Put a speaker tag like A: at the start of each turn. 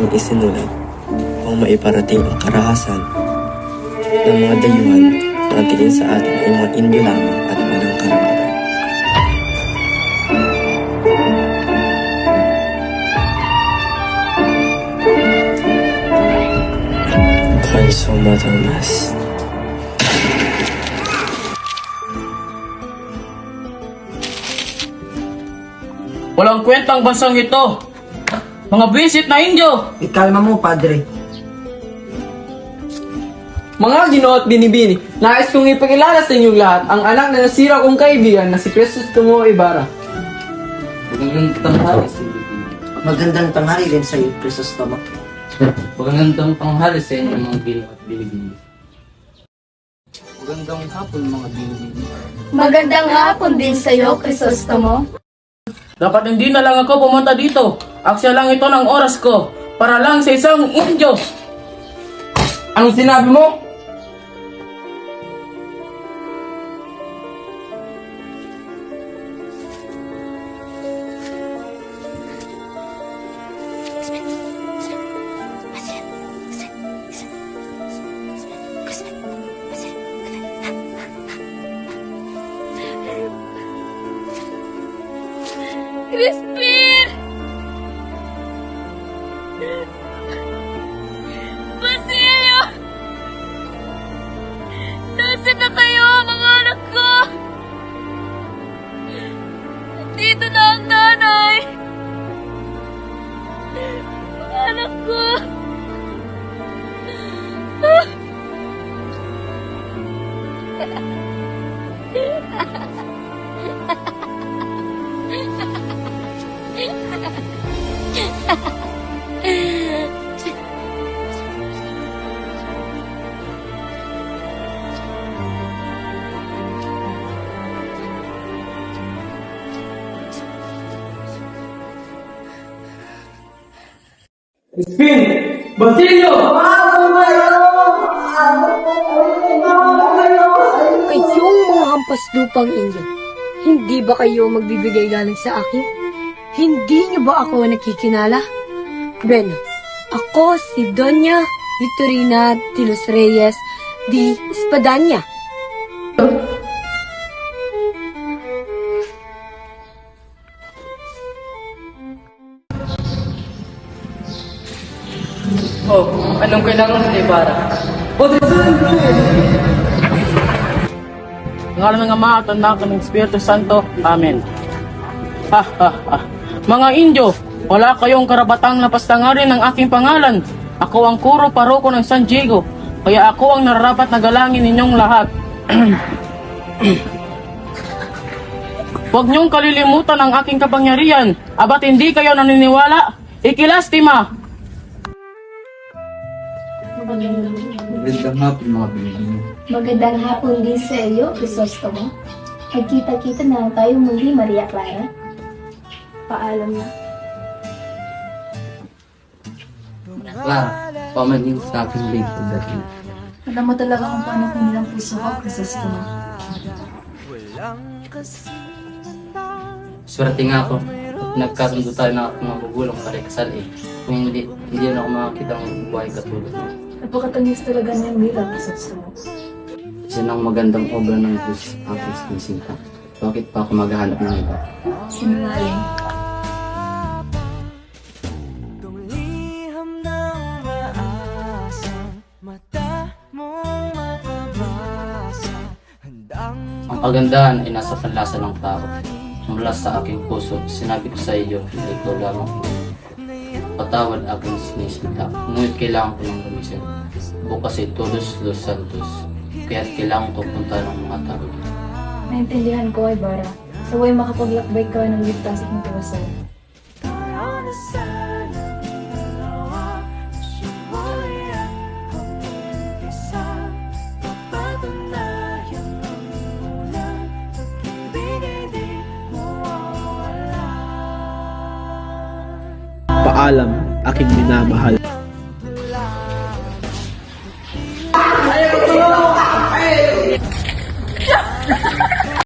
A: aking isinulat upang maiparating ang karahasan ng mga dayuhan na ang tingin sa atin ay mga Indio lamang at walang karapatan. Kanso Matamas.
B: Walang kwentang bansang ito. Mga bisit na Indio.
C: Ikalma mo, padre.
D: Mga ginoo at binibini, nais kong ipakilala sa inyong lahat ang anak na nasira kong kaibigan na si Crisostomo Ibarra.
E: Magandang tanghali sa inyo.
C: Magandang tanghali din sa iyo, Crisostomo.
E: Magandang tanghali sa inyo mga ginoo at binibini. Magandang hapon mga binibini.
F: Magandang hapon din sa iyo, Crisostomo.
B: Dapat hindi na lang ako pumunta dito. Aksya lang ito ng oras ko para lang sa isang Indio.
D: Anong sinabi mo?
F: Crispin! Basilio! Nasaan na kayo, mga anak ko? Dito na ang nanay! Mga anak ko!
D: Crispin! Basilio!
G: Kayong mga hampas lupang Indio, hindi ba kayo magbibigay galang sa akin? Hindi niyo ba ako nakikinala? Bueno, ako si Doña Victorina de los Reyes de Espadaña.
D: Oh, anong kailangan sa Ibarra?
B: Ngalan ng Ama at Anak at ng Espiritu Santo. Amen. Ha ha ha. Mga Indio, wala kayong karapatang napastangarin ng aking pangalan. Ako ang kuro paroko ng San Diego, kaya ako ang nararapat na galangin ninyong lahat. Huwag niyong kalilimutan ang aking kapangyarihan, abat hindi kayo naniniwala. Ikilastima!
E: Magandang hapon mga binibini.
F: Magandang hapon din sa iyo, Crisostomo. Magkita-kita na lang tayo muli, Maria Clara. Paalam na.
E: Clara, pamanin sa aking late pagdating.
F: Alam mo talaga kung paano kunilang puso ko, Crisostomo.
E: Swerte nga ako at nagkasundo tayo na akong magugulang para ikasal eh. Kung hindi na ako makakita ng buhay katulad mo.
F: Napakatanis talaga ng bilang, Crisostomo.
E: Isa ng magandang obra ng Diyos aking sinisinta. Bakit pa ako maghahanap ng iba?
F: Sinungaling.
E: Ang kagandahan ay nasa panlasa ng tao. Mula sa aking puso, sinabi ko sa iyo na ikaw lamang. Patawad aking sinisinta, ngunit kailangan ko ng lumisin. Bukas ay Todos Los Santos, kaya't kailangan ko punta ng mga tao.
F: Naintindihan ko, Ibarra. Saway makapaglakbay ka ng ligtas at matiwasay.
H: Paalam, aking minamahal.